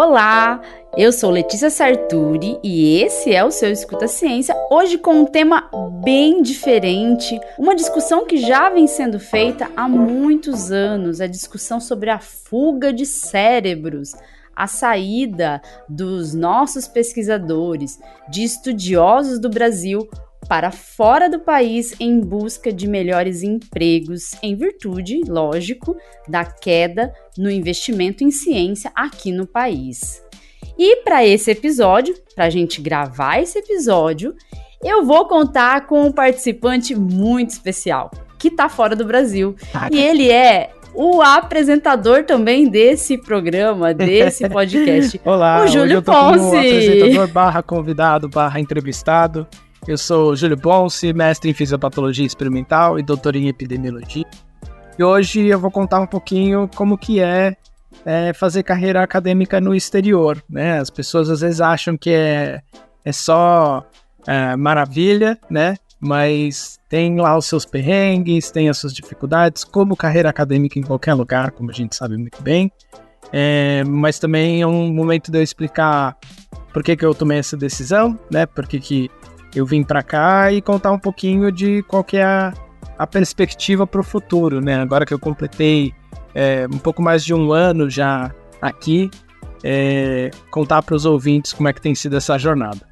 Olá, eu sou Letícia Sarturi e esse é o seu Escuta Ciência, hoje com um tema bem diferente, uma discussão que já vem sendo feita há muitos anos, a discussão sobre a fuga de cérebros, a saída dos nossos pesquisadores, de estudiosos do Brasil para fora do país em busca de melhores empregos, em virtude, lógico, da queda no investimento em ciência aqui no país. E para esse episódio, para a gente gravar esse episódio, eu vou contar com um participante muito especial, que está fora do Brasil. E ele é o apresentador também desse programa, desse podcast. Olá, o Júlio hoje eu tô Ponce. como apresentador / convidado / entrevistado. Eu sou o Júlio Ponce, mestre em Fisiopatologia Experimental e doutor em Epidemiologia. E hoje eu vou contar um pouquinho como que é fazer carreira acadêmica no exterior, né? As pessoas às vezes acham que é só maravilha, né? Mas tem lá os seus perrengues, tem as suas dificuldades, como carreira acadêmica em qualquer lugar, como a gente sabe muito bem. Mas também é um momento de eu explicar por que eu tomei essa decisão, né? Por que eu vim para cá e contar um pouquinho de qual que é a perspectiva para o futuro, né? Agora que eu completei um pouco mais de um ano já aqui, contar para os ouvintes como é que tem sido essa jornada.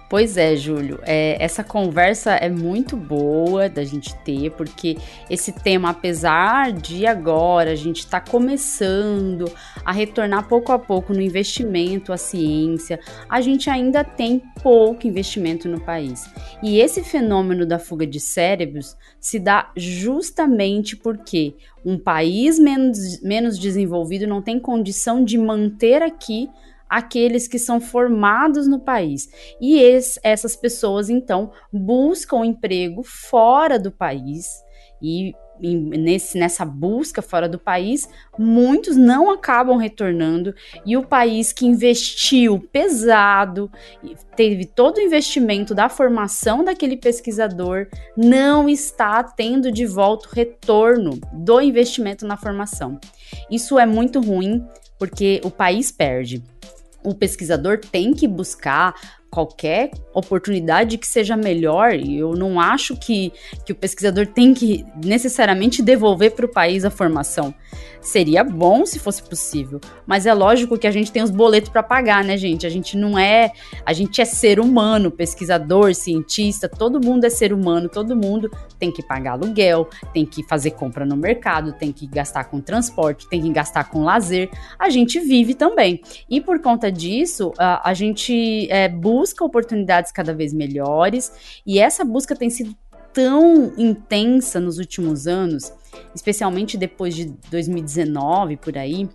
Pois é, Júlio, essa conversa é muito boa da gente ter, porque esse tema, apesar de agora a gente estar começando a retornar pouco a pouco no investimento à ciência, a gente ainda tem pouco investimento no país. E esse fenômeno da fuga de cérebros se dá justamente porque um país menos desenvolvido não tem condição de manter aqui aqueles que são formados no país. E essas pessoas, então, buscam emprego fora do país e nessa busca fora do país, muitos não acabam retornando e o país que investiu pesado, teve todo o investimento da formação daquele pesquisador, não está tendo de volta o retorno do investimento na formação. Isso é muito ruim porque o país perde. O pesquisador tem que buscar qualquer oportunidade que seja melhor, e eu não acho que o pesquisador tem que necessariamente devolver para o país a formação. Seria bom se fosse possível, mas é lógico que a gente tem os boletos para pagar, né, gente? A gente é ser humano, pesquisador, cientista, todo mundo é ser humano, todo mundo tem que pagar aluguel, tem que fazer compra no mercado, tem que gastar com transporte, tem que gastar com lazer, a gente vive também. E por conta disso, a gente busca oportunidades cada vez melhores, e essa busca tem sido tão intensa nos últimos anos, especialmente depois de 2019, por aí,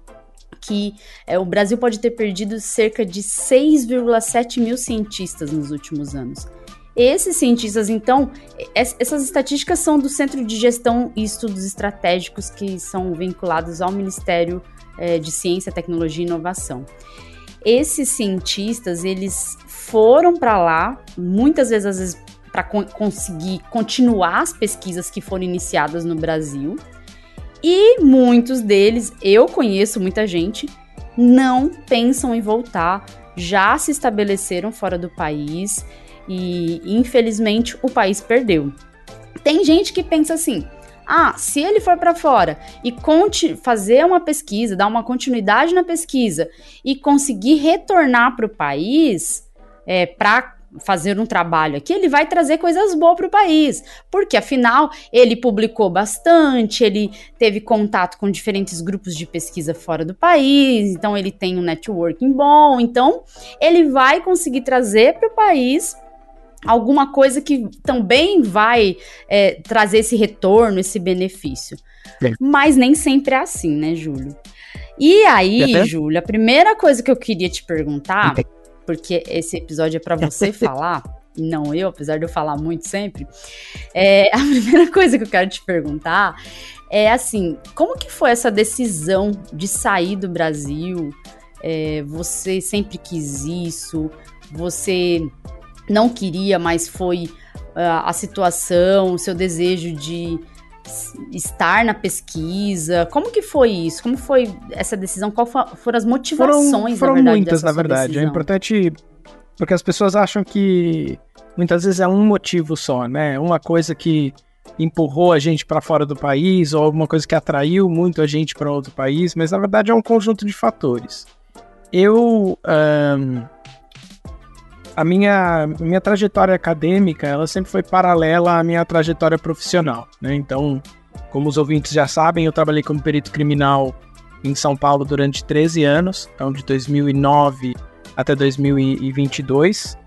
que o Brasil pode ter perdido cerca de 6,7 mil cientistas nos últimos anos. Esses cientistas, então, essas estatísticas são do Centro de Gestão e Estudos Estratégicos, que são vinculados ao Ministério de Ciência, Tecnologia e Inovação. Esses cientistas, eles foram para lá, muitas vezes, às vezes, para conseguir continuar as pesquisas que foram iniciadas no Brasil. E muitos deles, eu conheço muita gente, não pensam em voltar, já se estabeleceram fora do país e, infelizmente, o país perdeu. Tem gente que pensa assim, se ele for para fora e fazer uma pesquisa, dar uma continuidade na pesquisa e conseguir retornar para o país para fazer um trabalho aqui, ele vai trazer coisas boas para o país, porque afinal ele publicou bastante, ele teve contato com diferentes grupos de pesquisa fora do país, então ele tem um networking bom, então ele vai conseguir trazer para o país alguma coisa que também vai trazer esse retorno, esse benefício. Mas nem sempre é assim, né, Júlio? E aí, Júlio, a primeira coisa que eu queria te perguntar, porque esse episódio é para você falar, e não eu, apesar de eu falar muito sempre, a primeira coisa que eu quero te perguntar é assim, como que foi essa decisão de sair do Brasil? Você sempre quis isso? Você não queria, mas foi a situação, o seu desejo de estar na pesquisa? Como que foi isso? Como foi essa decisão? Qual foram as motivações, foram na verdade, muitas, na verdade. decisão? É importante, porque as pessoas acham que muitas vezes é um motivo só, né? Uma coisa que empurrou a gente para fora do país, ou alguma coisa que atraiu muito a gente para outro país, mas na verdade é um conjunto de fatores. A minha trajetória acadêmica, ela sempre foi paralela à minha trajetória profissional, né? Então, como os ouvintes já sabem, eu trabalhei como perito criminal em São Paulo durante 13 anos, então de 2009 até 2022,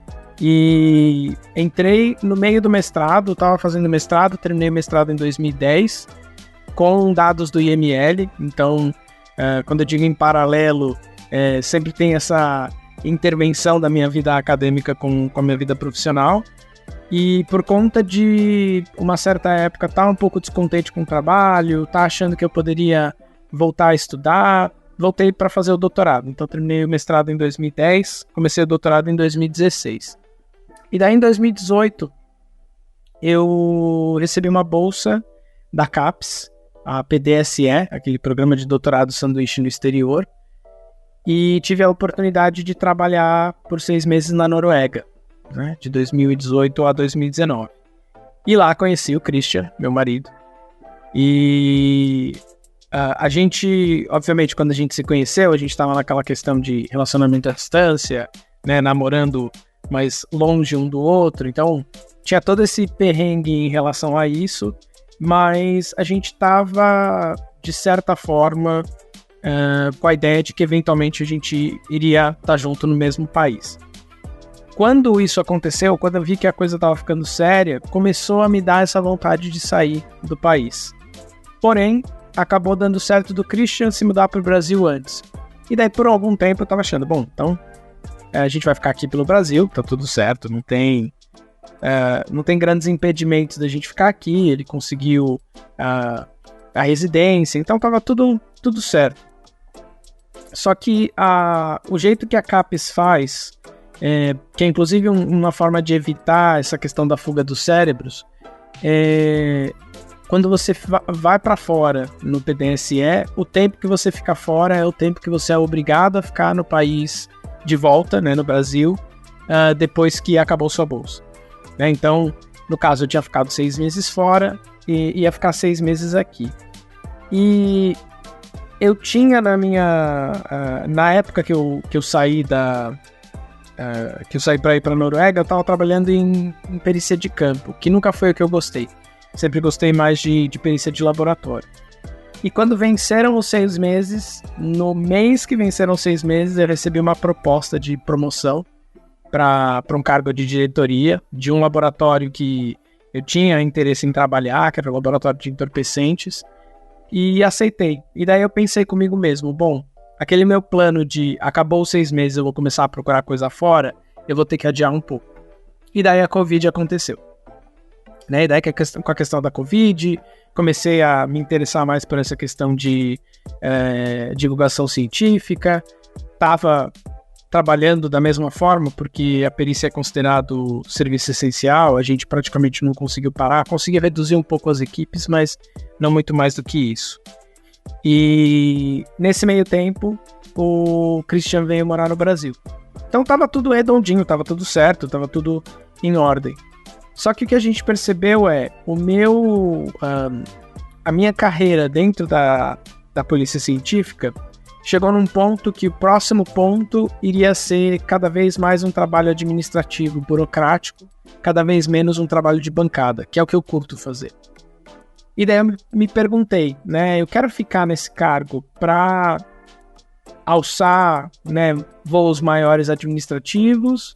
e entrei no meio do mestrado, estava fazendo mestrado, terminei o mestrado em 2010, com dados do IML, então, quando eu digo em paralelo, sempre tem essa intervenção da minha vida acadêmica com a minha vida profissional, e por conta de uma certa época estar um pouco descontente com o trabalho, estar achando que eu poderia voltar a estudar, voltei para fazer o doutorado. Então terminei o mestrado em 2010, comecei o doutorado em 2016. E daí em 2018 eu recebi uma bolsa da CAPES, a PDSE, aquele programa de doutorado sanduíche no exterior, e tive a oportunidade de trabalhar por 6 meses na Noruega, né, de 2018 a 2019. E lá conheci o Christian, meu marido, e a gente, obviamente, quando a gente se conheceu, a gente estava naquela questão de relacionamento à distância, né, namorando mas longe um do outro, então tinha todo esse perrengue em relação a isso, mas a gente estava, de certa forma, com a ideia de que eventualmente a gente iria estar junto no mesmo país. Quando isso aconteceu, quando eu vi que a coisa estava ficando séria, começou a me dar essa vontade de sair do país. Porém, acabou dando certo do Christian se mudar para o Brasil antes. E daí por algum tempo eu estava achando, bom, então a gente vai ficar aqui pelo Brasil, tá tudo certo, não tem grandes impedimentos da gente ficar aqui, ele conseguiu a residência, então tava tudo certo. Só que o jeito que a CAPES faz, que é inclusive uma forma de evitar essa questão da fuga dos cérebros, quando você vai para fora no PDSE, o tempo que você fica fora é o tempo que você é obrigado a ficar no país de volta, né, no Brasil, depois que acabou sua bolsa. Né? Então, no caso, eu tinha ficado 6 meses fora e ia ficar 6 meses aqui. E eu tinha na época que eu saí para ir para a Noruega, eu estava trabalhando em perícia de campo, que nunca foi o que eu gostei. Sempre gostei mais de perícia de laboratório. E quando venceram os 6 meses, no mês que venceram os 6 meses, eu recebi uma proposta de promoção para um cargo de diretoria de um laboratório que eu tinha interesse em trabalhar, que era o laboratório de entorpecentes, e aceitei. E daí eu pensei comigo mesmo, bom, aquele meu plano de acabou os 6 meses, eu vou começar a procurar coisa fora, eu vou ter que adiar um pouco. E daí a Covid aconteceu. Né? E daí com a questão da Covid, comecei a me interessar mais por essa questão de divulgação científica, estava trabalhando da mesma forma, porque a perícia é considerado serviço essencial, a gente praticamente não conseguiu parar, consegui reduzir um pouco as equipes, mas não muito mais do que isso. E nesse meio tempo, o Christian veio morar no Brasil. Então estava tudo redondinho, estava tudo certo, estava tudo em ordem. Só que o que a gente percebeu a minha carreira dentro da polícia científica chegou num ponto que o próximo ponto iria ser cada vez mais um trabalho administrativo, burocrático, cada vez menos um trabalho de bancada, que é o que eu curto fazer. E daí eu me perguntei, né, eu quero ficar nesse cargo para alçar, né, voos maiores administrativos,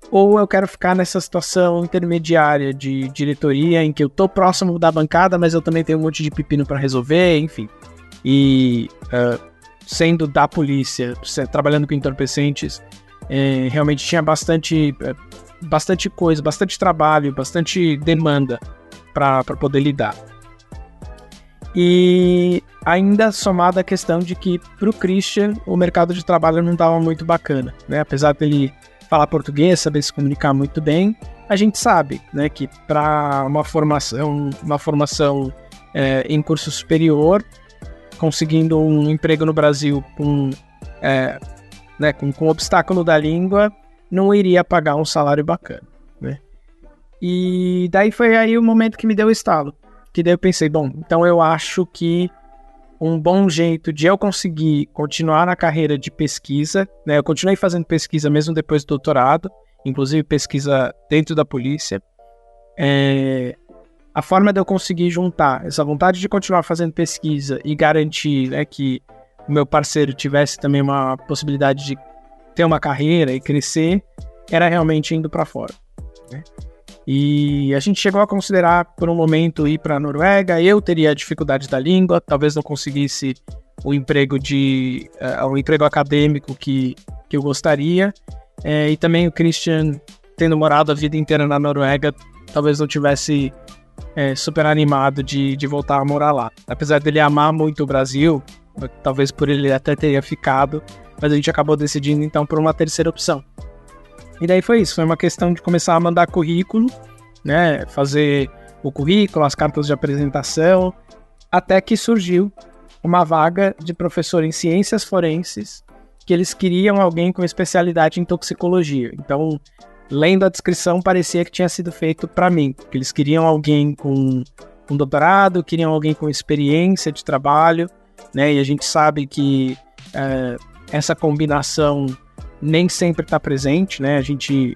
ou eu quero ficar nessa situação intermediária de diretoria em que eu tô próximo da bancada, mas eu também tenho um monte de pepino para resolver, enfim. E sendo da polícia, trabalhando com entorpecentes, realmente tinha bastante coisa, bastante trabalho, bastante demanda para poder lidar. E ainda somada a questão de que para o Christian o mercado de trabalho não estava muito bacana, né? Apesar dele falar português, saber se comunicar muito bem, a gente sabe, né, que para uma formação em curso superior, conseguindo um emprego no Brasil com o obstáculo da língua, não iria pagar um salário bacana, né? E daí foi aí o momento que me deu o estalo. Que daí eu pensei, bom, então eu acho que um bom jeito de eu conseguir continuar na carreira de pesquisa, né? Eu continuei fazendo pesquisa mesmo depois do doutorado, inclusive pesquisa dentro da polícia. A forma de eu conseguir juntar essa vontade de continuar fazendo pesquisa e garantir, né, que o meu parceiro tivesse também uma possibilidade de ter uma carreira e crescer, era realmente indo para fora, né? E a gente chegou a considerar por um momento ir para a Noruega. Eu teria dificuldade da língua, talvez não conseguisse o emprego acadêmico que eu gostaria, e também o Christian, tendo morado a vida inteira na Noruega, talvez não tivesse super animado de voltar a morar lá. Apesar dele amar muito o Brasil, talvez por ele até teria ficado, mas a gente acabou decidindo então por uma terceira opção. E daí foi isso, foi uma questão de começar a mandar currículo, né, fazer o currículo, as cartas de apresentação, até que surgiu uma vaga de professor em ciências forenses, que eles queriam alguém com especialidade em toxicologia. Então, lendo a descrição, parecia que tinha sido feito para mim, que eles queriam alguém com doutorado, queriam alguém com experiência de trabalho, né, e a gente sabe que essa combinação nem sempre está presente, né? A gente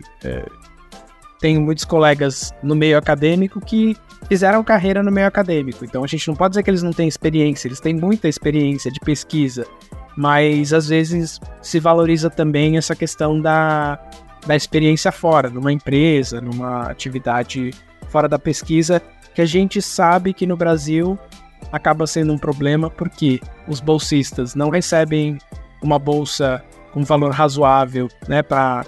tem muitos colegas no meio acadêmico que fizeram carreira no meio acadêmico, então a gente não pode dizer que eles não têm experiência, eles têm muita experiência de pesquisa, mas às vezes se valoriza também essa questão da experiência fora, numa empresa, numa atividade fora da pesquisa, que a gente sabe que no Brasil acaba sendo um problema, porque os bolsistas não recebem uma bolsa com valor razoável, né, para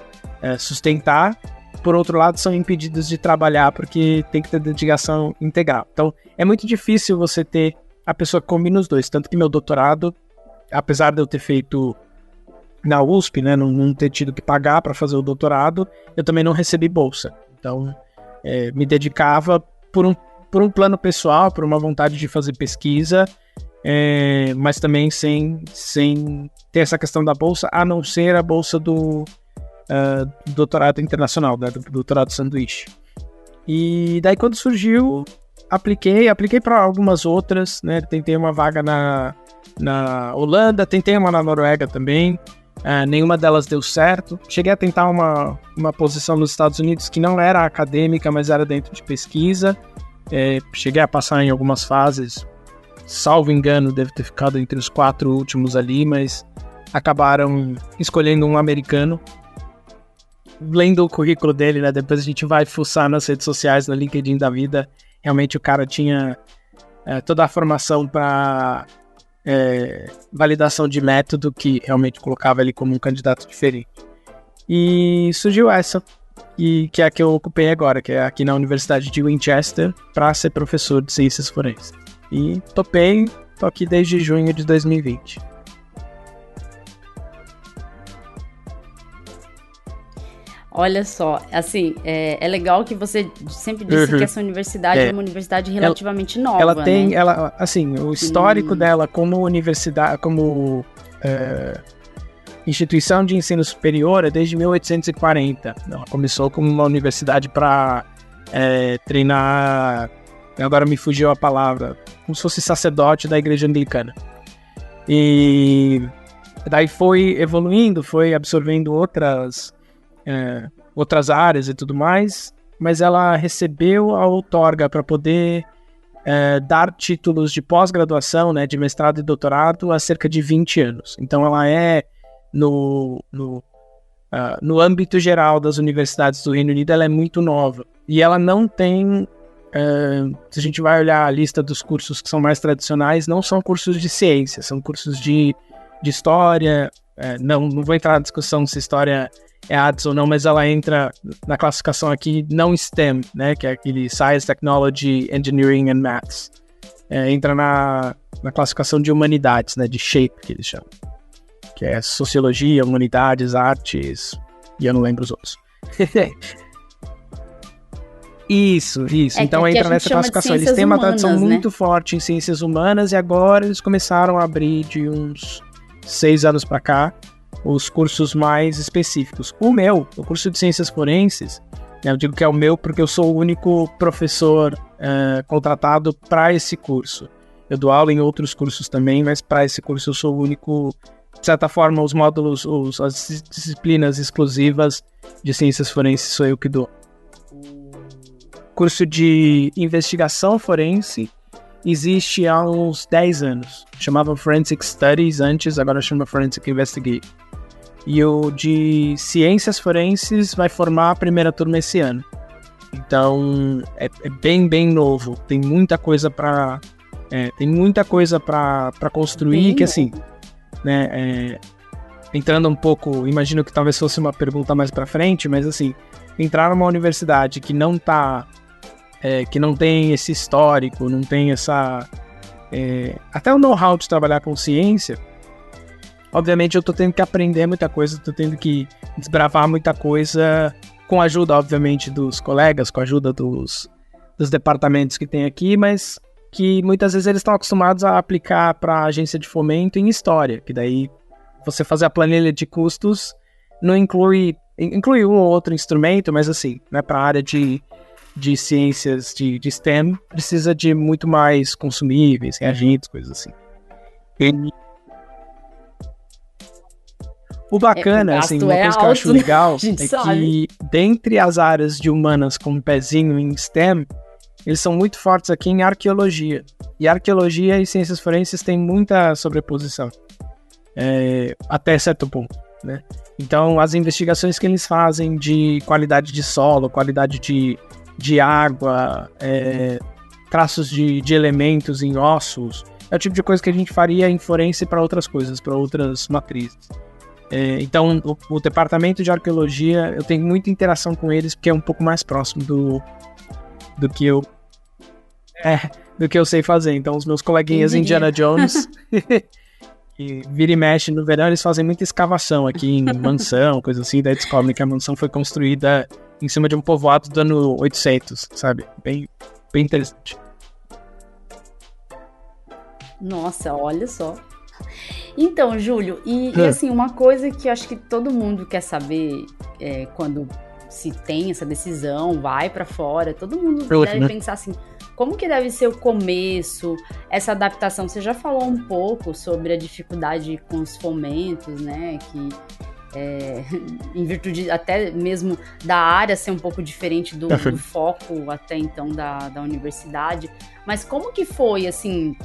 sustentar. Por outro lado, são impedidos de trabalhar porque tem que ter dedicação integral. Então, é muito difícil você ter a pessoa que combina os dois. Tanto que meu doutorado, apesar de eu ter feito na USP, né, não ter tido que pagar para fazer o doutorado, eu também não recebi bolsa. Então, me dedicava por um plano pessoal, por uma vontade de fazer pesquisa, mas também sem ter essa questão da bolsa, a não ser a bolsa do doutorado internacional, né, do doutorado sanduíche. E daí quando surgiu, apliquei para algumas outras, né, tentei uma vaga na Holanda, tentei uma na Noruega também, nenhuma delas deu certo. Cheguei a tentar uma posição nos Estados Unidos que não era acadêmica, mas era dentro de pesquisa. Cheguei a passar em algumas fases, salvo engano, deve ter ficado entre os 4 últimos ali, mas acabaram escolhendo um americano. Lendo o currículo dele, né, depois a gente vai fuçar nas redes sociais, no LinkedIn da vida, realmente o cara tinha toda a formação para validação de método, que realmente colocava ele como um candidato diferente. E surgiu essa, que é a que eu ocupei agora, que é aqui na Universidade de Winchester, para ser professor de ciências forenses. E topei, tô aqui desde junho de 2020. Olha só, assim, é legal que você sempre disse que essa universidade é uma universidade relativamente nova, ela tem, né? Assim, o histórico dela como universidade, como instituição de ensino superior é desde 1840. Ela começou como uma universidade para treinar, agora me fugiu a palavra, como se fosse sacerdote da igreja anglicana. E daí foi evoluindo, foi absorvendo outras áreas e tudo mais, mas ela recebeu a outorga para poder dar títulos de pós-graduação, né, de mestrado e doutorado há cerca de 20 anos. Então ela é, no âmbito geral das universidades do Reino Unido, ela é muito nova. E ela não tem, se a gente vai olhar a lista dos cursos que são mais tradicionais, não são cursos de ciência, são cursos de história. Não vou entrar na discussão se história é ADS ou não, mas ela entra na classificação aqui não STEM, né, que é aquele Science, Technology, Engineering and Maths. Entra na classificação de humanidades, né, de SHAPE, que eles chamam, que é Sociologia, Humanidades, Artes, e eu não lembro os outros. Isso. Então entra nessa classificação. Eles têm uma tradição muito forte em ciências humanas e agora eles começaram a abrir de uns 6 anos para cá os cursos mais específicos. O curso de ciências forenses, eu digo que é o meu porque eu sou o único professor contratado para esse curso. Eu dou aula em outros cursos também, mas para esse curso eu sou o único, de certa forma, os módulos, as disciplinas exclusivas de ciências forenses sou eu que dou. Curso de investigação forense existe há uns 10 anos. Chamava Forensic Studies antes, agora chama Forensic Investigation. E o de ciências forenses vai formar a primeira turma esse ano. Então, é bem novo. Tem muita coisa para construir, bem que assim, né, entrando um pouco, imagino que talvez fosse uma pergunta mais para frente, mas assim, entrar numa universidade que não tem esse histórico, não tem essa... até o know-how de trabalhar com ciência, obviamente eu tô tendo que aprender muita coisa, tô tendo que desbravar muita coisa, com a ajuda, obviamente, dos colegas, com a ajuda dos departamentos que tem aqui, mas que muitas vezes eles estão acostumados a aplicar para a agência de fomento em história, que daí você fazer a planilha de custos não inclui um ou outro instrumento, mas assim, né, para a área de ciências de STEM, precisa de muito mais consumíveis, reagentes, coisas assim. O bacana, assim, uma coisa que eu acho legal que dentre as áreas de humanas com um pezinho em STEM, eles são muito fortes aqui em arqueologia. E arqueologia e ciências forenses têm muita sobreposição, até certo ponto, né? Então, as investigações que eles fazem de qualidade de solo, qualidade de água, traços de elementos em ossos, é o tipo de coisa que a gente faria em forense para outras coisas, para outras matrizes. Então, o departamento de arqueologia, eu tenho muita interação com eles, porque é um pouco mais próximo do que eu sei fazer. Então, os meus coleguinhas Indiana Jones, e vira e mexe, no verão eles fazem muita escavação aqui em mansão, coisa assim, daí descobrem que a mansão foi construída em cima de um povoado do ano 800, sabe? Bem interessante. Nossa, olha só. Então, Júlio, e assim, uma coisa que eu acho que todo mundo quer saber quando se tem essa decisão, vai pra fora, todo mundo deve pensar assim, como que deve ser o começo, essa adaptação? Você já falou um pouco sobre a dificuldade com os fomentos, né, que em virtude até mesmo da área ser um pouco diferente do foco até então da universidade, mas como que foi, assim,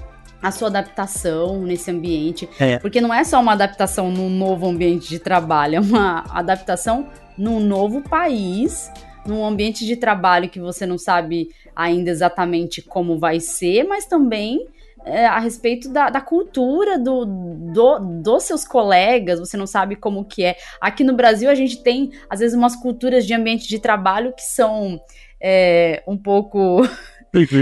a sua adaptação nesse ambiente? Porque não é só uma adaptação num novo ambiente de trabalho, é uma adaptação num novo país, num ambiente de trabalho que você não sabe ainda exatamente como vai ser, mas também a respeito da cultura dos seus colegas, você não sabe como que é. Aqui no Brasil a gente tem, às vezes, umas culturas de ambiente de trabalho que são um pouco...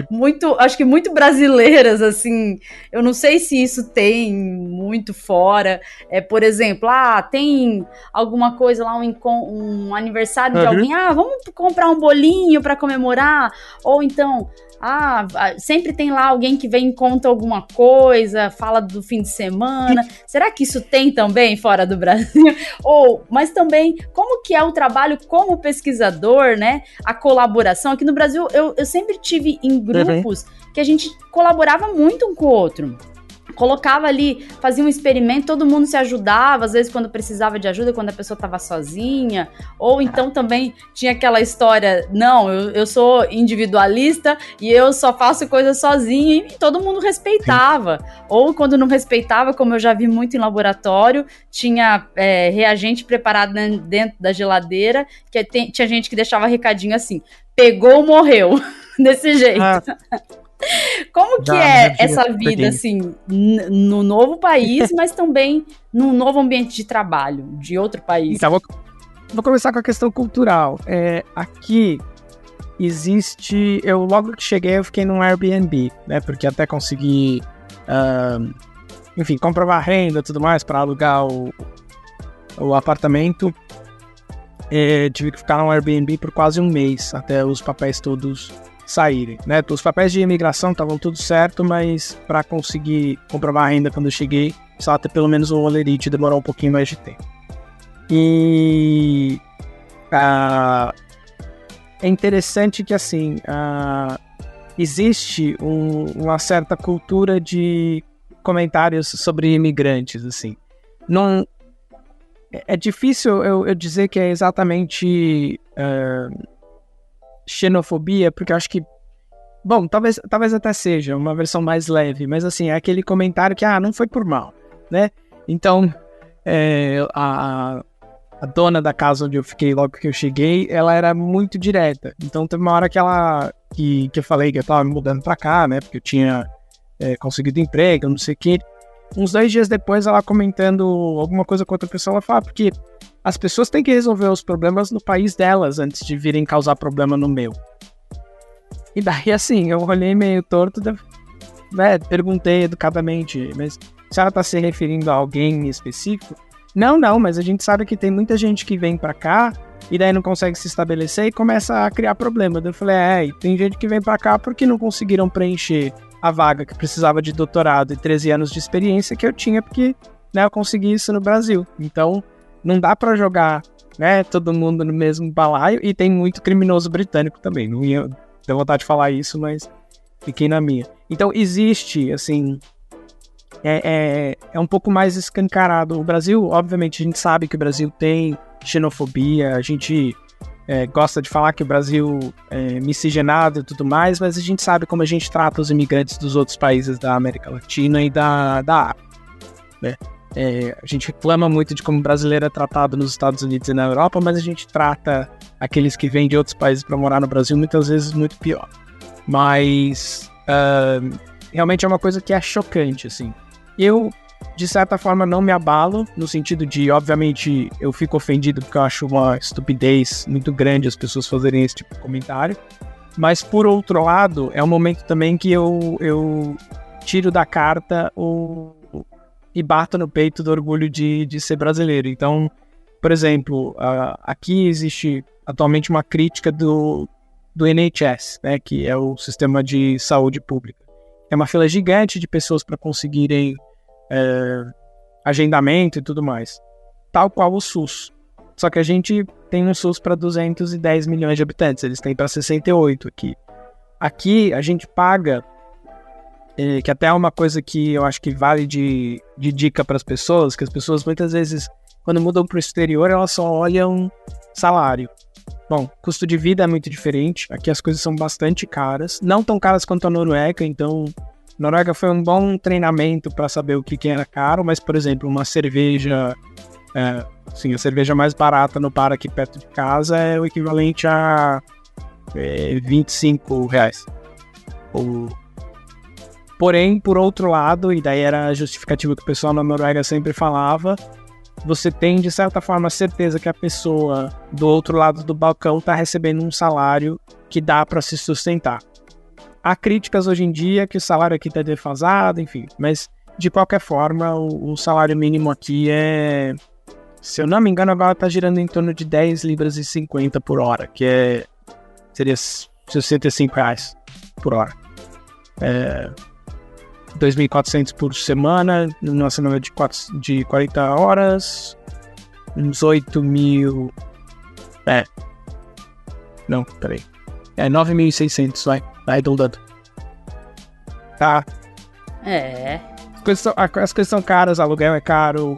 muito, acho que muito brasileiras, assim, eu não sei se isso tem muito fora, por exemplo, tem alguma coisa lá, um aniversário de alguém, vamos comprar um bolinho para comemorar, ou então, sempre tem lá alguém que vem e conta alguma coisa, fala do fim de semana, será que isso tem também fora do Brasil? Mas também, como que é o trabalho como pesquisador, né, a colaboração, aqui no Brasil eu sempre tive em grupos que a gente colaborava muito um com o outro, colocava ali, fazia um experimento, todo mundo se ajudava, às vezes quando precisava de ajuda, quando a pessoa estava sozinha, ou então também tinha aquela história, não, eu sou individualista e eu só faço coisas sozinha, e todo mundo respeitava, ou quando não respeitava, como eu já vi muito em laboratório, tinha reagente preparado dentro da geladeira, que tinha gente que deixava recadinho assim, pegou, morreu, desse jeito. Como que essa vida, assim, no novo país, mas também num novo ambiente de trabalho, de outro país? Então, vou começar com a questão cultural. Aqui existe... logo que cheguei, eu fiquei num Airbnb, né? Porque até consegui, enfim, comprovar a renda e tudo mais para alugar o apartamento. tive que ficar no Airbnb por quase um mês, até os papéis todos saírem, né? Os papéis de imigração estavam tudo certo, mas para conseguir comprovar a renda quando eu cheguei, precisava ter pelo menos o olerite, demorou um pouquinho mais de tempo. E é interessante que, assim, existe uma certa cultura de comentários sobre imigrantes, assim. Não, é difícil eu dizer que é exatamente xenofobia, porque eu acho que, bom, talvez até seja uma versão mais leve, mas assim, é aquele comentário que, não foi por mal, né? Então, a dona da casa onde eu fiquei logo que eu cheguei, ela era muito direta. Então teve uma hora que eu falei que eu tava me mudando pra cá, né? Porque eu tinha conseguido emprego, não sei o quê. Uns 2 dias depois, ela comentando alguma coisa com outra pessoa, ela fala, porque as pessoas têm que resolver os problemas no país delas antes de virem causar problema no meu. E daí, assim, eu olhei meio torto, perguntei educadamente, mas se ela tá se referindo a alguém em específico? Não, mas a gente sabe que tem muita gente que vem pra cá e daí não consegue se estabelecer e começa a criar problema. Daí eu falei, tem gente que vem pra cá porque não conseguiram preencher a vaga que precisava de doutorado e 13 anos de experiência que eu tinha, porque, né, eu consegui isso no Brasil. Então, não dá pra jogar, né, todo mundo no mesmo balaio, e tem muito criminoso britânico também. Não ia ter vontade de falar isso, mas fiquei na minha. Então, existe, assim, é um pouco mais escancarado. O Brasil, obviamente, a gente sabe que o Brasil tem xenofobia, a gente gosta de falar que o Brasil é miscigenado e tudo mais, mas a gente sabe como a gente trata os imigrantes dos outros países da América Latina e da África, né? A gente reclama muito de como o brasileiro é tratado nos Estados Unidos e na Europa, mas a gente trata aqueles que vêm de outros países para morar no Brasil muitas vezes muito pior. Mas realmente é uma coisa que é chocante, assim. Eu, de certa forma, não me abalo, no sentido de, obviamente, eu fico ofendido porque eu acho uma estupidez muito grande as pessoas fazerem esse tipo de comentário. Mas, por outro lado, é um momento também que eu tiro da carta e bato no peito do orgulho de ser brasileiro. Então, por exemplo, aqui existe atualmente uma crítica do NHS, né, que é o Sistema de Saúde Pública. É uma fila gigante de pessoas para conseguirem agendamento e tudo mais. Tal qual o SUS. Só que a gente tem um SUS para 210 milhões de habitantes. Eles têm para 68 aqui. Aqui a gente paga, que até é uma coisa que eu acho que vale de dica para as pessoas, que as pessoas muitas vezes, quando mudam para o exterior, elas só olham salário. Bom, custo de vida é muito diferente. Aqui as coisas são bastante caras. Não tão caras quanto a Noruega, então Noruega foi um bom treinamento para saber o que era caro, mas, por exemplo, uma cerveja, a cerveja mais barata no bar aqui perto de casa é o equivalente a R$25. Porém, por outro lado, e daí era a justificativa que o pessoal na Noruega sempre falava, você tem, de certa forma, a certeza que a pessoa do outro lado do balcão está recebendo um salário que dá para se sustentar. Há críticas hoje em dia que o salário aqui está defasado, enfim, mas de qualquer forma o salário mínimo aqui se eu não me engano, agora está girando em torno de 10 libras e 50 por hora, que seria R$65 por hora. 2.400 por semana, numa semana de 40 horas, uns 8.000... Não, peraí. 9.600, vai arredondando. Tá? As coisas são caras, aluguel é caro,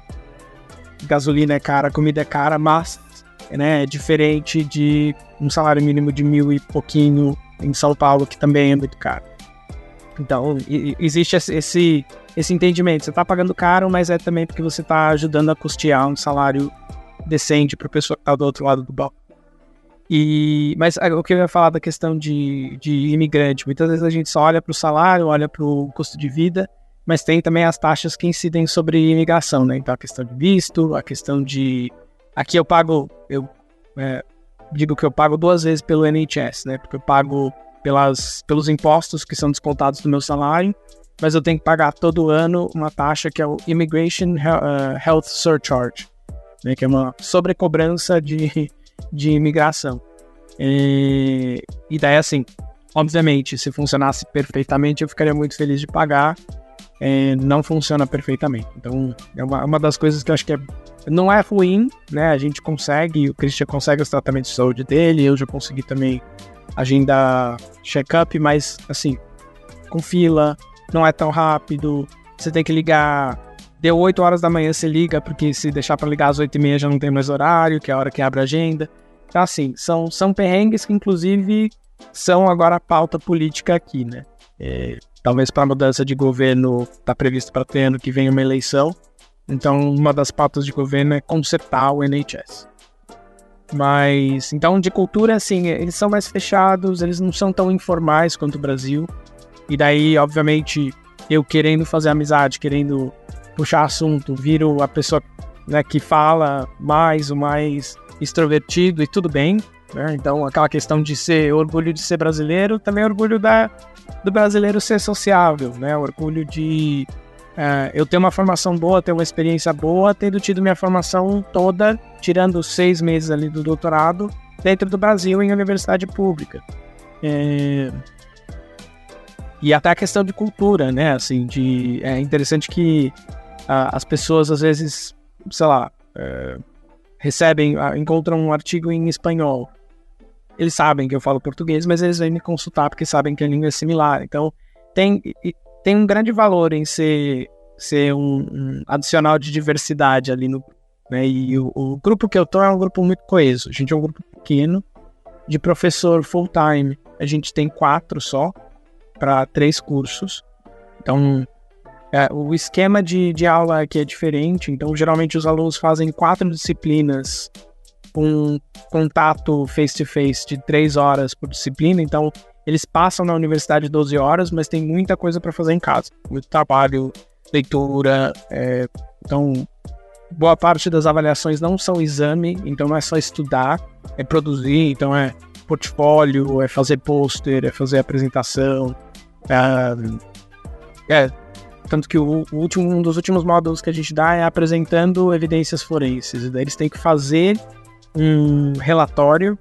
gasolina é cara, comida é cara, mas, né, é diferente de um salário mínimo de 1.000 e pouquinho em São Paulo, que também é muito caro. Então, existe esse entendimento. Você está pagando caro, mas é também porque você está ajudando a custear um salário decente para a pessoa que está do outro lado do balcão. Mas o que eu ia falar da questão de imigrante, muitas vezes a gente só olha para o salário, olha para o custo de vida, mas tem também as taxas que incidem sobre imigração, né? Então a questão de visto, a questão de... Aqui eu digo que eu pago 2 vezes pelo NHS, né? Porque eu pago pelos impostos que são descontados do meu salário, mas eu tenho que pagar todo ano uma taxa que é o Immigration Health Surcharge, né, que é uma sobrecobrança de de imigração. E daí, assim, obviamente, se funcionasse perfeitamente, eu ficaria muito feliz de pagar. Não funciona perfeitamente. Então, é uma das coisas que eu acho que não é ruim, né? A gente consegue, o Christian consegue os tratamentos de saúde dele, eu já consegui também agendar check-up, mas, assim, com fila, não é tão rápido, você tem que ligar, deu 8 horas da manhã, você liga, porque se deixar para ligar às 8h30 já não tem mais horário, que é a hora que abre a agenda. Então, assim, são perrengues que, inclusive, são agora a pauta política aqui, né? Talvez para a mudança de governo, está previsto para ter ano que vem uma eleição. Então, uma das pautas de governo é consertar o NHS. Mas, então, de cultura, assim, eles são mais fechados, eles não são tão informais quanto o Brasil. E daí, obviamente, eu querendo fazer amizade, querendo puxar assunto, viro a pessoa, né, que fala mais, o mais extrovertido, e tudo bem, né? Então, aquela questão de ser orgulho de ser brasileiro, também orgulho do brasileiro ser sociável, né? Orgulho de eu ter uma formação boa, ter uma experiência boa, tendo tido minha formação toda, tirando 6 meses ali do doutorado, dentro do Brasil, em universidade pública. E até a questão de cultura, né? Assim, é interessante que as pessoas, às vezes, sei lá, encontram um artigo em espanhol. Eles sabem que eu falo português, mas eles vêm me consultar porque sabem que a língua é similar. Então, tem um grande valor em ser um adicional de diversidade ali no, né? E o grupo que eu tô é um grupo muito coeso. A gente é um grupo pequeno, de professor full-time. A gente tem 4 só, para 3 cursos. Então, o esquema de aula aqui é diferente. Então, geralmente os alunos fazem 4 disciplinas, um contato face-to-face de 3 horas por disciplina. Então, eles passam na universidade 12 horas, mas tem muita coisa para fazer em casa. Muito trabalho, leitura. Então, boa parte das avaliações não são exame, então não é só estudar, é produzir. Então, é portfólio, é fazer pôster, é fazer apresentação. Tanto que um dos últimos módulos que a gente dá é apresentando evidências forenses. E daí eles têm que fazer um relatório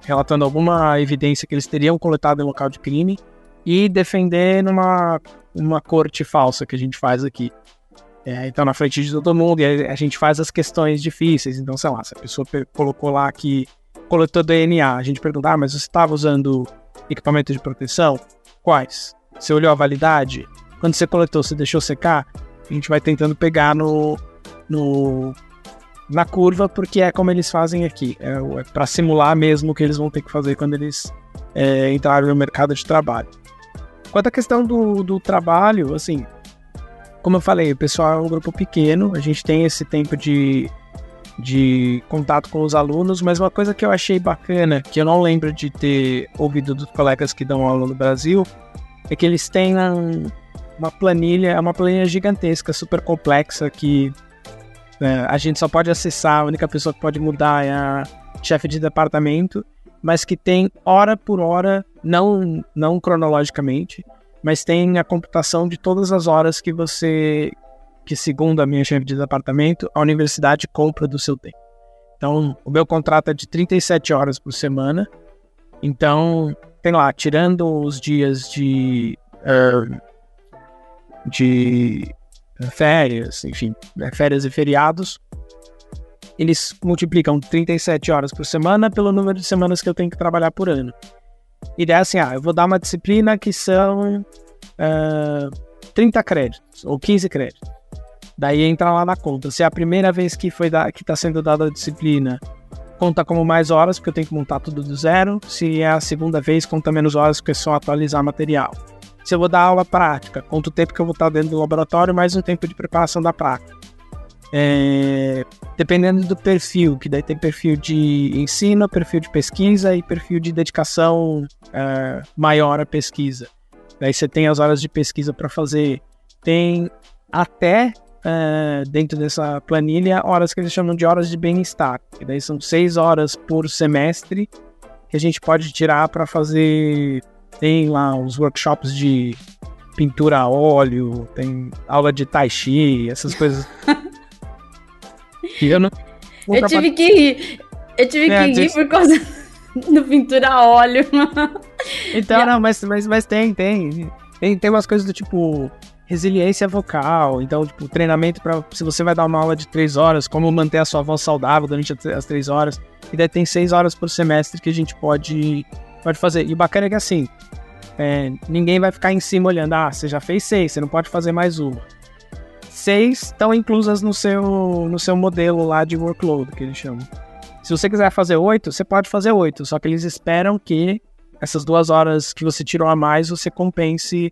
relatando alguma evidência que eles teriam coletado em local de crime e defender numa corte falsa que a gente faz aqui. Então, na frente de todo mundo, e a gente faz as questões difíceis. Então, sei lá, se a pessoa colocou lá que coletou DNA, a gente pergunta, mas você estava usando equipamento de proteção? Quais? Você olhou a validade? Quando você coletou, você deixou secar? A gente vai tentando pegar na curva, porque é como eles fazem aqui. É para simular mesmo o que eles vão ter que fazer quando eles entrarem no mercado de trabalho. Quanto à questão do trabalho, assim, como eu falei, o pessoal é um grupo pequeno, a gente tem esse tempo de contato com os alunos, mas uma coisa que eu achei bacana, que eu não lembro de ter ouvido dos colegas que dão aula no Brasil, é que eles têm uma planilha gigantesca, super complexa, que a gente só pode acessar, a única pessoa que pode mudar é a chefe de departamento, mas que tem hora por hora, não cronologicamente, mas tem a computação de todas as horas que segundo a minha chefe de departamento, a universidade compra do seu tempo. Então, o meu contrato é de 37 horas por semana, então, tem lá, tirando os dias de férias, enfim, férias e feriados, eles multiplicam 37 horas por semana pelo número de semanas que eu tenho que trabalhar por ano. E daí assim, eu vou dar uma disciplina que são 30 créditos ou 15 créditos. Daí entra lá na conta. Se é a primeira vez que está sendo dada a disciplina, conta como mais horas, porque eu tenho que montar tudo do zero. Se é a segunda vez, conta menos horas, porque é só atualizar material. Se eu vou dar aula prática, conta o tempo que eu vou estar dentro do laboratório, mais um tempo de preparação da prática. Dependendo do perfil, que daí tem perfil de ensino, perfil de pesquisa e perfil de dedicação maior à pesquisa. Daí você tem as horas de pesquisa para fazer. Tem até, dentro dessa planilha, horas que eles chamam de horas de bem-estar. E daí são 6 horas por semestre que a gente pode tirar para fazer. Tem lá os workshops de pintura a óleo, tem aula de tai chi, essas coisas. Eu tive que rir. Eu tive que rir por causa do pintura a óleo. Então, não, mas tem umas coisas do tipo resiliência vocal. Então, tipo, treinamento para se você vai dar uma aula de 3 horas, como manter a sua voz saudável durante as 3 horas. E daí tem 6 horas por semestre que a gente pode fazer. E o bacana é que assim, ninguém vai ficar em cima olhando, você já fez 6, você não pode fazer mais uma. 6 estão inclusas no seu modelo lá de workload, que eles chamam. Se você quiser fazer 8, você pode fazer 8, só que eles esperam que essas 2 horas que você tirou a mais, você compense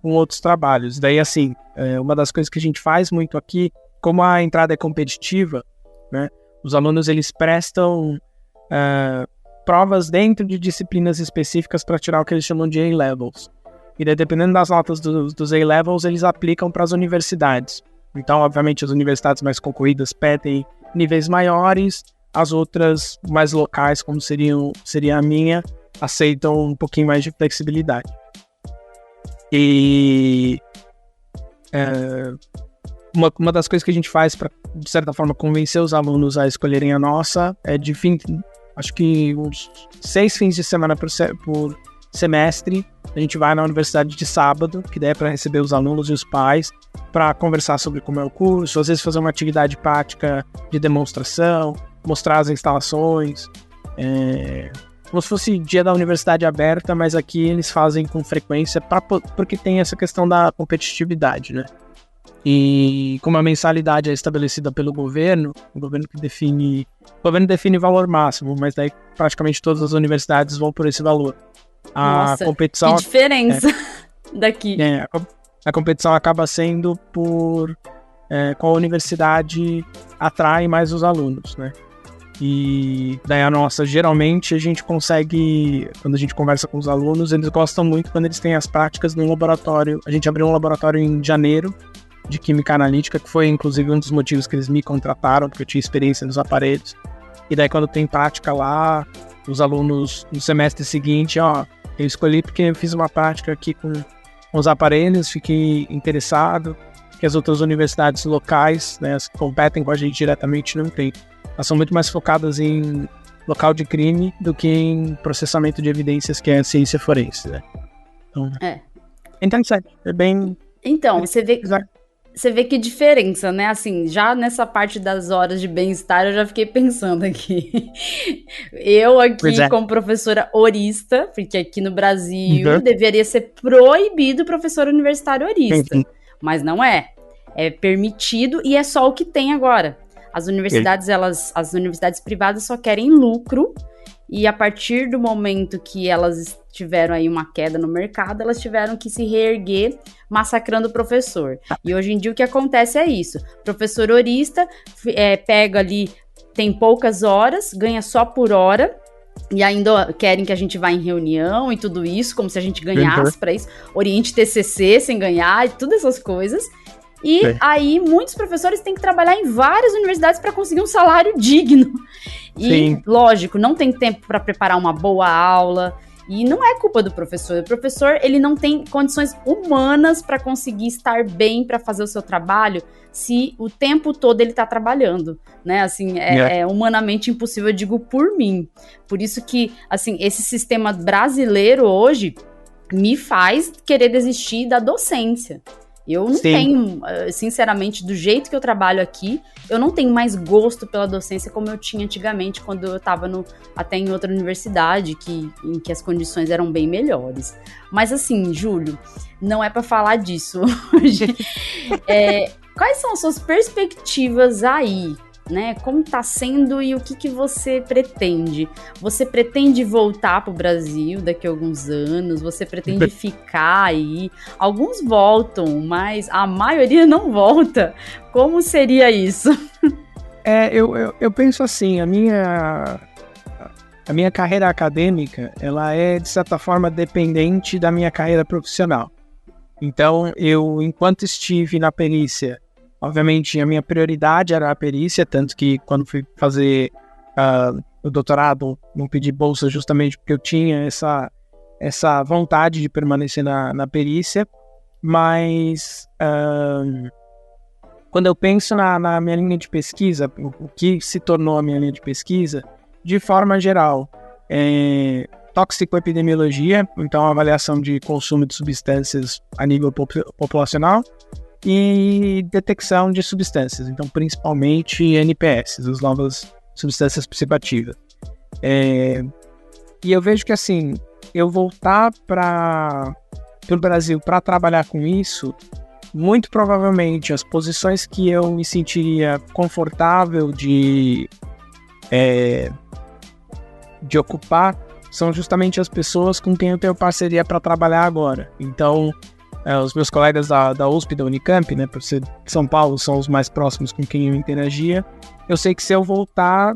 com outros trabalhos. Daí, assim, uma das coisas que a gente faz muito aqui, como a entrada é competitiva, né, os alunos, eles prestam provas dentro de disciplinas específicas para tirar o que eles chamam de A-Levels. E daí, dependendo das notas dos A-Levels, eles aplicam para as universidades. Então, obviamente, as universidades mais concorridas pedem níveis maiores, as outras mais locais, como seria a minha, aceitam um pouquinho mais de flexibilidade. E uma das coisas que a gente faz para, de certa forma, convencer os alunos a escolherem a nossa é acho que uns 6 fins de semana por semestre, a gente vai na universidade de sábado, que daí é para receber os alunos e os pais, para conversar sobre como é o curso, às vezes fazer uma atividade prática de demonstração, mostrar as instalações, como se fosse dia da universidade aberta, mas aqui eles fazem com frequência porque tem essa questão da competitividade, né? E como a mensalidade é estabelecida pelo governo, o governo define valor máximo, mas daí praticamente todas as universidades vão por esse valor. Nossa, competição, que diferença daqui. A competição acaba sendo por qual universidade atrai mais os alunos, né? E daí a nossa, geralmente a gente consegue, quando a gente conversa com os alunos, eles gostam muito quando eles têm as práticas no laboratório. A gente abriu um laboratório em janeiro de química analítica, que foi inclusive um dos motivos que eles me contrataram, porque eu tinha experiência nos aparelhos. E daí quando tem prática lá, os alunos no semestre seguinte, eu escolhi porque eu fiz uma prática aqui com os aparelhos, fiquei interessado, que as outras universidades locais, né, as que competem com a gente diretamente, não tem. Elas são muito mais focadas em local de crime do que em processamento de evidências, que é a ciência forense, né? Então, interessante. É bem... Então, você vê que diferença, né? Assim, já nessa parte das horas de bem-estar, eu já fiquei pensando aqui. Eu aqui como professora horista, porque aqui no Brasil deveria ser proibido professor universitário horista. Mas não é. É permitido e é só o que tem agora. As universidades, as universidades privadas só querem lucro, e a partir do momento que elas tiveram aí uma queda no mercado, elas tiveram que se reerguer massacrando o professor. E hoje em dia o que acontece é isso. Professor horista pega ali, tem poucas horas, ganha só por hora, e ainda querem que a gente vá em reunião e tudo isso, como se a gente ganhasse para isso. Oriente TCC sem ganhar e todas essas coisas. E aí, muitos professores têm que trabalhar em várias universidades para conseguir um salário digno. E, lógico, não tem tempo para preparar uma boa aula. E não é culpa do professor. O professor, ele não tem condições humanas para conseguir estar bem para fazer o seu trabalho se o tempo todo ele está trabalhando, né? Assim, é humanamente impossível, eu digo por mim. Por isso que, assim, esse sistema brasileiro hoje me faz querer desistir da docência. Eu não tenho, sinceramente, do jeito que eu trabalho aqui, eu não tenho mais gosto pela docência como eu tinha antigamente, quando eu estava até em outra universidade, em que as condições eram bem melhores. Mas assim, Júlio, não é para falar disso hoje. Quais são as suas perspectivas aí? Né? Como está sendo e o que você pretende? Você pretende voltar para o Brasil daqui a alguns anos? Você pretende ficar aí? Alguns voltam, mas a maioria não volta. Como seria isso? Eu penso assim, a minha carreira acadêmica, ela é, de certa forma, dependente da minha carreira profissional. Então, enquanto estive na perícia, obviamente, a minha prioridade era a perícia, tanto que quando fui fazer o doutorado, não pedi bolsa justamente porque eu tinha essa vontade de permanecer na perícia, mas quando eu penso na minha linha de pesquisa, o que se tornou a minha linha de pesquisa, de forma geral, toxicoepidemiologia, então avaliação de consumo de substâncias a nível populacional, e detecção de substâncias, então principalmente NPS, as novas substâncias psicoativas. E eu vejo que assim, eu voltar para o Brasil para trabalhar com isso, muito provavelmente as posições que eu me sentiria confortável de ocupar são justamente as pessoas com quem eu tenho parceria para trabalhar agora. Então, os meus colegas da USP, da Unicamp, né, por ser de São Paulo, são os mais próximos com quem eu interagia. Eu sei que se eu voltar,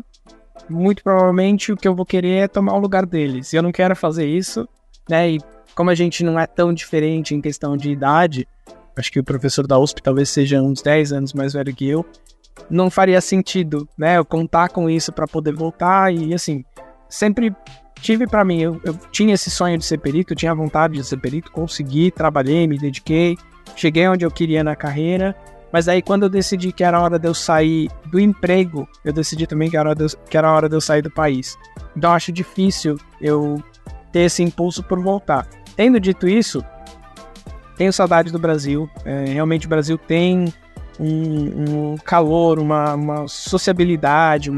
muito provavelmente o que eu vou querer é tomar o lugar deles. E eu não quero fazer isso, né? E como a gente não é tão diferente em questão de idade, acho que o professor da USP talvez seja uns 10 anos mais velho que eu, não faria sentido, né, eu contar com isso para poder voltar. E assim, sempre tive para mim, eu tinha esse sonho de ser perito, eu tinha vontade de ser perito, consegui, trabalhei, me dediquei, cheguei onde eu queria na carreira, mas aí quando eu decidi que era hora de eu sair do emprego, eu decidi também que era hora de eu sair do país. Então acho difícil eu ter esse impulso por voltar. Tendo dito isso, tenho saudade do Brasil. Realmente o Brasil tem um calor, uma sociabilidade,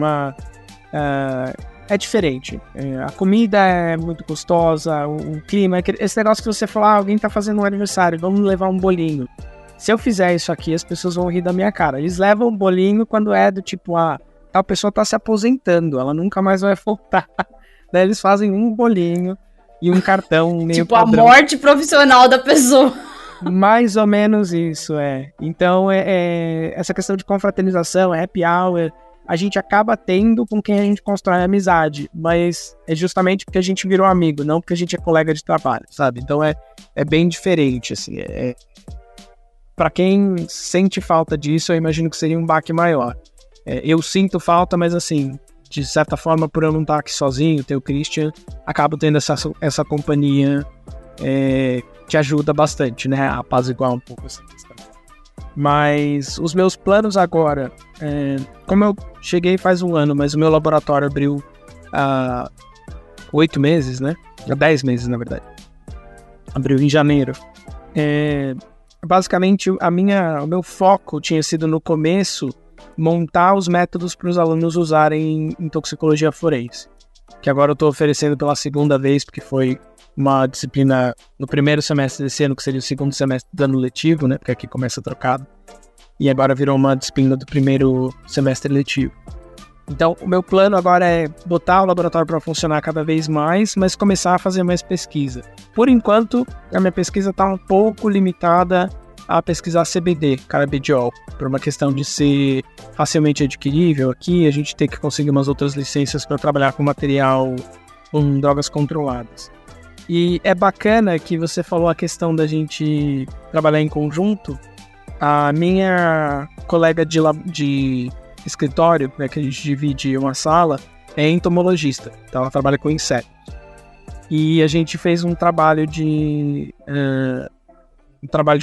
é diferente. A comida é muito gostosa, o clima, esse negócio que você fala, alguém tá fazendo um aniversário, vamos levar um bolinho. Se eu fizer isso aqui, as pessoas vão rir da minha cara. Eles levam um bolinho quando é do tipo, tal pessoa tá se aposentando, ela nunca mais vai voltar. Daí eles fazem um bolinho e um cartão meio tipo, padrão. A morte profissional da pessoa. Mais ou menos isso, Então, essa questão de confraternização, happy hour, a gente acaba tendo com quem a gente constrói amizade, mas é justamente porque a gente virou amigo, não porque a gente é colega de trabalho, sabe? Então, é bem diferente, assim. Para quem sente falta disso, eu imagino que seria um baque maior. Eu sinto falta, mas assim, de certa forma, por eu não estar aqui sozinho, ter o Christian, acabo tendo essa companhia que ajuda bastante, né, a apaziguar um pouco essa questão. Mas os meus planos agora, como eu cheguei faz um ano, mas o meu laboratório abriu há 8 meses, né, há 10 meses na verdade, abriu em janeiro. Basicamente, o meu foco tinha sido no começo montar os métodos para os alunos usarem em toxicologia forense, que agora eu estou oferecendo pela segunda vez, porque foi uma disciplina no primeiro semestre desse ano, que seria o segundo semestre do ano letivo, né, porque aqui começa trocado, e agora virou uma disciplina do primeiro semestre letivo. Então, o meu plano agora é botar o laboratório para funcionar cada vez mais, mas começar a fazer mais pesquisa. Por enquanto, a minha pesquisa está um pouco limitada a pesquisar CBD, canabidiol, por uma questão de ser facilmente adquirível aqui, a gente tem que conseguir umas outras licenças para trabalhar com material com drogas controladas. E é bacana que você falou a questão da gente trabalhar em conjunto. A minha colega de escritório, né, que a gente divide uma sala, é entomologista, então ela trabalha com insetos. E a gente fez um trabalho de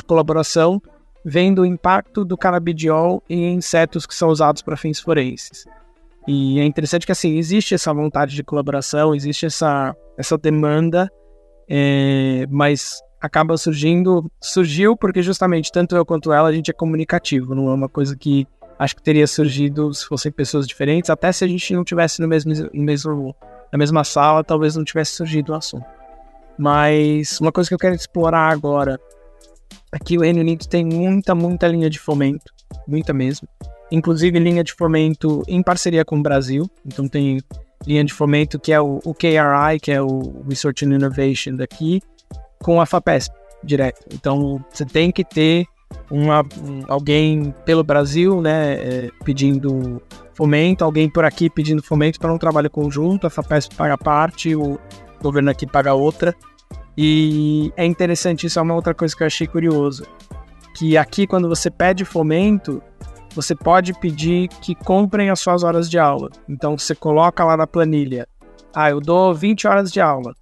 colaboração, vendo o impacto do canabidiol em insetos que são usados para fins forenses. E é interessante que assim, existe essa vontade de colaboração, existe essa demanda, mas acaba surgiu porque justamente tanto eu quanto ela, a gente é comunicativo, não é uma coisa que acho que teria surgido se fossem pessoas diferentes, até se a gente não tivesse na mesma sala, talvez não tivesse surgido o assunto. Mas uma coisa que eu quero explorar agora, aqui o Reino Unido tem muita linha de fomento, muita mesmo, inclusive linha de fomento em parceria com o Brasil, então tem linha de fomento que é o KRI, que é o Research and Innovation daqui, com a FAPESP direto. Então você tem que ter alguém pelo Brasil, né, pedindo fomento, alguém por aqui pedindo fomento para um trabalho conjunto, a FAPESP paga parte, o governo aqui paga outra. E é interessante, isso é uma outra coisa que eu achei curioso, que aqui quando você pede fomento, você pode pedir que comprem as suas horas de aula. Então você coloca lá na planilha, eu dou 20 horas de aula,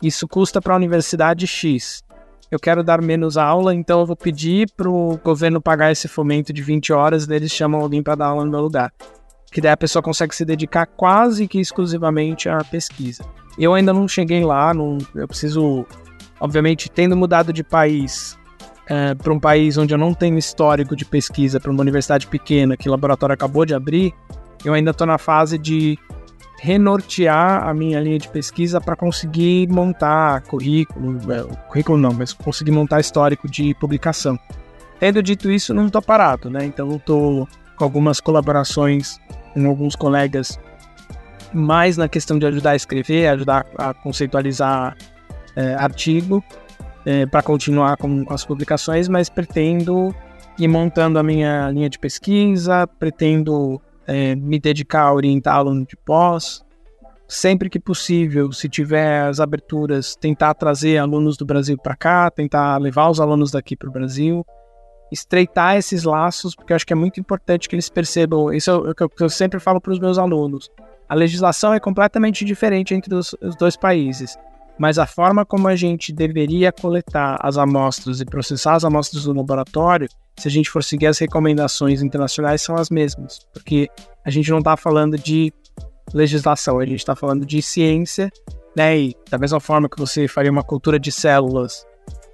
isso custa para a universidade X. eu quero dar menos aula, então eu vou pedir para o governo pagar esse fomento de 20 horas, daí eles chamam alguém para dar aula no meu lugar. Que daí a pessoa consegue se dedicar quase que exclusivamente à pesquisa. Eu ainda não cheguei lá, eu preciso, obviamente, tendo mudado de país para um país onde eu não tenho histórico de pesquisa, para uma universidade pequena que o laboratório acabou de abrir, eu ainda estou na fase de renortear a minha linha de pesquisa para conseguir montar currículo não, mas conseguir montar histórico de publicação. Tendo dito isso, não estou parado, né? Então eu estou com algumas colaborações com alguns colegas, mais na questão de ajudar a escrever, ajudar a conceitualizar artigo, para continuar com as publicações, mas pretendo ir montando a minha linha de pesquisa, pretendo me dedicar a orientar aluno de pós, sempre que possível, se tiver as aberturas, tentar trazer alunos do Brasil para cá, tentar levar os alunos daqui para o Brasil, estreitar esses laços, porque eu acho que é muito importante que eles percebam, isso é o que eu sempre falo para os meus alunos, a legislação é completamente diferente entre os dois países, mas a forma como a gente deveria coletar as amostras e processar as amostras do laboratório, se a gente for seguir as recomendações internacionais, são as mesmas, porque a gente não está falando de legislação, a gente está falando de ciência, né? E da mesma forma que você faria uma cultura de células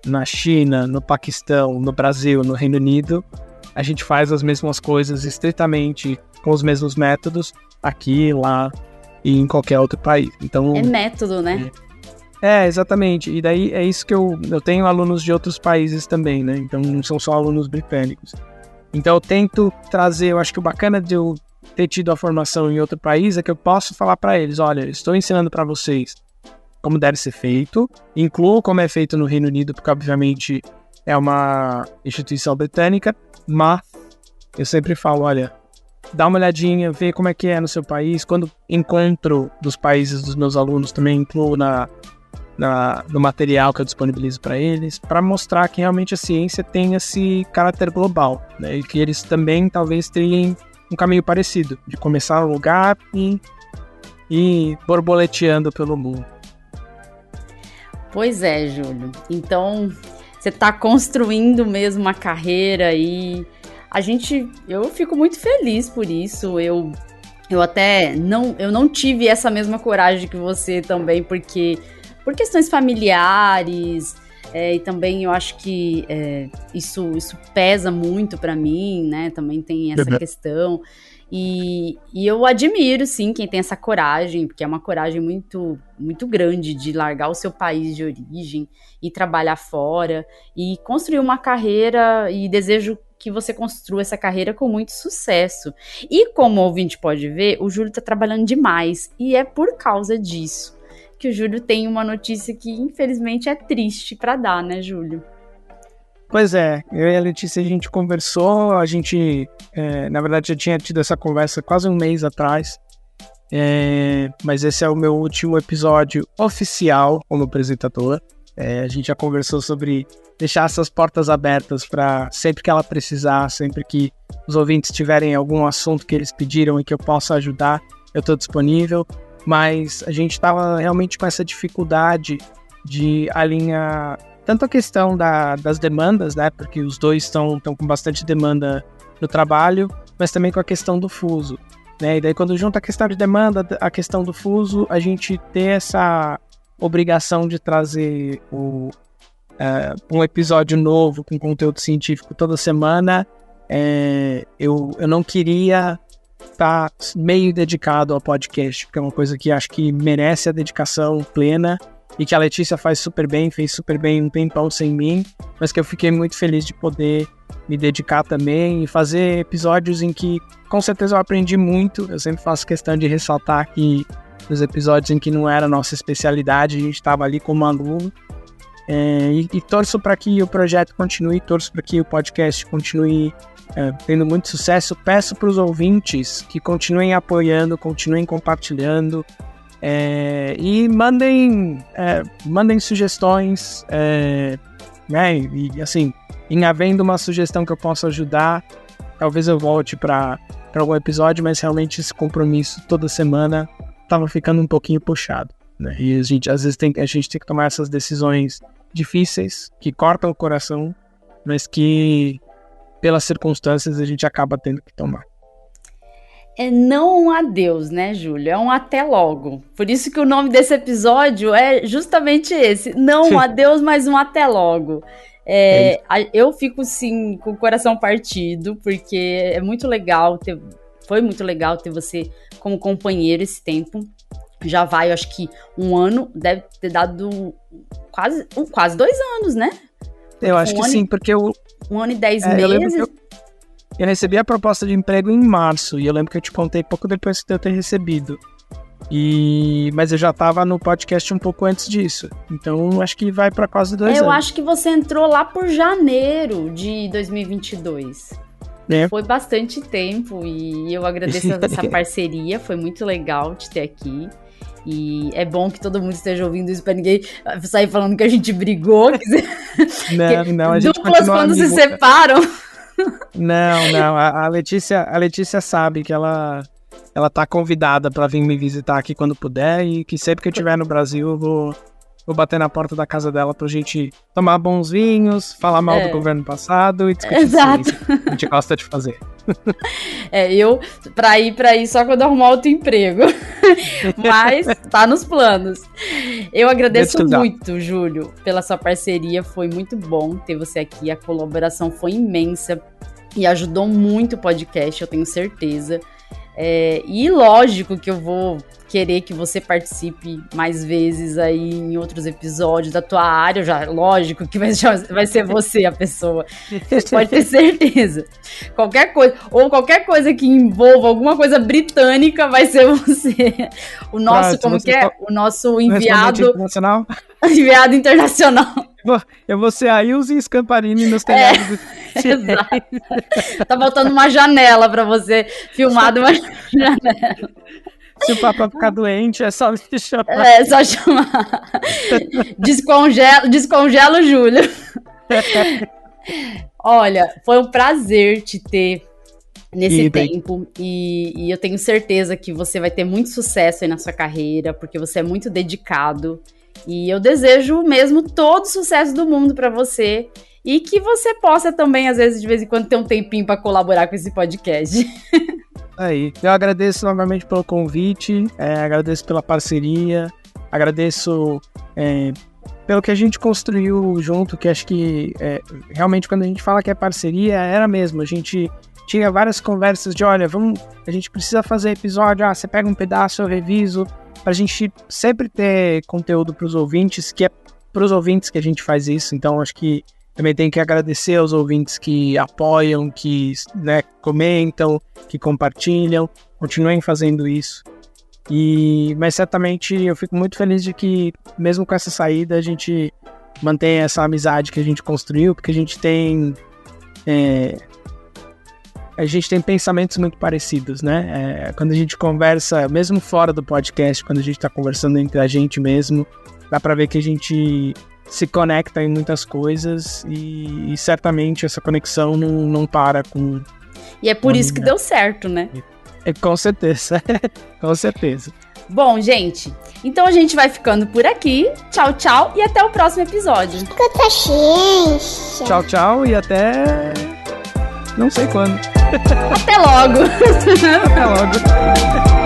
na China, no Paquistão, no Brasil, no Reino Unido, a gente faz as mesmas coisas estritamente com os mesmos métodos aqui, lá e em qualquer outro país. Então, é método, né? Exatamente. E daí é isso que eu tenho alunos de outros países também, né? Então não são só alunos britânicos. Então eu tento trazer, eu acho que o bacana de eu ter tido a formação em outro país é que eu posso falar para eles, olha, estou ensinando para vocês como deve ser feito, incluo como é feito no Reino Unido, porque obviamente é uma instituição britânica, mas eu sempre falo, olha, dá uma olhadinha, vê como é que é no seu país. Quando encontro dos países dos meus alunos, também incluo no material que eu disponibilizo para eles, para mostrar que realmente a ciência tem esse caráter global, né? E que eles também talvez tenham um caminho parecido, de começar no lugar e borboleteando pelo mundo. Pois é, Júlio. Então, você está construindo mesmo uma carreira aí. Eu fico muito feliz por isso. Eu até não tive essa mesma coragem que você também, porque por questões familiares, e também eu acho que isso pesa muito para mim, né? Também tem essa questão. E eu admiro, sim, quem tem essa coragem, porque é uma coragem muito, muito grande de largar o seu país de origem e trabalhar fora e construir uma carreira, e desejo que você construa essa carreira com muito sucesso. E como o ouvinte pode ver, o Júlio está trabalhando demais, e é por causa disso que o Júlio tem uma notícia que, infelizmente, é triste para dar, né, Júlio? Pois é, eu e a Letícia, a gente conversou, a gente, na verdade, já tinha tido essa conversa quase um mês atrás, mas esse é o meu último episódio oficial como apresentador. A gente já conversou sobre deixar essas portas abertas para sempre que ela precisar, sempre que os ouvintes tiverem algum assunto que eles pediram e que eu possa ajudar, eu estou disponível. Mas a gente estava realmente com essa dificuldade de alinhar tanto a questão das demandas, né, porque os dois estão com bastante demanda no trabalho, mas também com a questão do fuso, né, e daí quando junta a questão de demanda, a questão do fuso, a gente tem essa obrigação de trazer um episódio novo com conteúdo científico toda semana. Eu não queria estar meio dedicado ao podcast, porque é uma coisa que acho que merece a dedicação plena e que a Letícia fez super bem um tempão sem mim, mas que eu fiquei muito feliz de poder me dedicar também e fazer episódios em que com certeza eu aprendi muito. Eu sempre faço questão de ressaltar que nos episódios em que não era a nossa especialidade, a gente estava ali como aluno, e torço para que o projeto continue, torço para que o podcast continue tendo muito sucesso. Peço para os ouvintes que continuem apoiando, continuem compartilhando, e mandem sugestões, né? E assim, em havendo uma sugestão que eu possa ajudar, talvez eu volte para algum episódio, mas realmente esse compromisso toda semana estava ficando um pouquinho puxado, né? E às vezes a gente tem que tomar essas decisões difíceis, que cortam o coração, mas que, pelas circunstâncias, a gente acaba tendo que tomar. É não um adeus, né, Júlio? É um até logo. Por isso que o nome desse episódio é justamente esse. Não um adeus, mas um até logo. Eu fico, sim, com o coração partido, porque é muito legal foi muito legal ter você como companheiro esse tempo. Já vai, eu acho que um ano, deve ter dado quase 2 anos, né? Eu acho que sim, porque eu... 1 ano e 10 meses. Eu recebi a proposta de emprego em março, e eu lembro que eu te contei pouco depois de eu ter recebido. Mas eu já estava no podcast um pouco antes disso. Então, acho que vai para quase 2 anos. Eu acho que você entrou lá por janeiro de 2022. Foi bastante tempo e eu agradeço essa parceria. Foi muito legal te ter aqui. E é bom que todo mundo esteja ouvindo isso para ninguém sair falando que a gente brigou. Não, a gente duplas quando se separam. Não. A Letícia sabe que ela tá convidada para vir me visitar aqui quando puder e que sempre que eu estiver no Brasil eu vou bater na porta da casa dela pra gente tomar bons vinhos, falar mal do governo passado e discutir ciência, que a gente gosta de fazer. Eu pra ir só quando arrumar outro emprego. Mas tá nos planos. Eu agradeço muito, Júlio, pela sua parceria. Foi muito bom ter você aqui. A colaboração foi imensa e ajudou muito o podcast, eu tenho certeza. E lógico que eu vou querer que você participe mais vezes aí em outros episódios da tua área, lógico que vai ser você a pessoa, pode ter certeza. Qualquer coisa que envolva alguma coisa britânica vai ser você. O nosso, o nosso enviado internacional. Enviado internacional. Eu vou ser a Ilse Scamparini nos telhados. Exato. Tá faltando uma janela pra você filmar de uma janela. Se o Papa ficar doente, é só me chamar. É só chamar. Descongela o Júlio. Olha, foi um prazer te ter nesse tempo. E eu tenho certeza que você vai ter muito sucesso aí na sua carreira, porque você é muito dedicado. E eu desejo mesmo todo o sucesso do mundo pra você. E que você possa também, às vezes, de vez em quando, ter um tempinho pra colaborar com esse podcast. Aí, eu agradeço novamente pelo convite, agradeço pela parceria, agradeço pelo que a gente construiu junto, que acho que realmente quando a gente fala que é parceria, era mesmo, a gente tinha várias conversas de, olha, a gente precisa fazer episódio, você pega um pedaço, eu reviso, pra gente sempre ter conteúdo pros ouvintes, que é pros ouvintes que a gente faz isso, então acho que também tenho que agradecer aos ouvintes que apoiam, que comentam, que compartilham, continuem fazendo isso. Mas certamente eu fico muito feliz de que, mesmo com essa saída, a gente mantenha essa amizade que a gente construiu, porque a gente tem pensamentos muito parecidos, né? Quando a gente conversa, mesmo fora do podcast, quando a gente está conversando entre a gente mesmo, dá para ver que a gente se conecta em muitas coisas e certamente essa conexão não para com... E é por isso que deu certo, né? Com certeza, com certeza. Bom, gente, então a gente vai ficando por aqui. Tchau, tchau e até o próximo episódio. Tchau, tchau e até... não sei quando. Até logo. Até logo.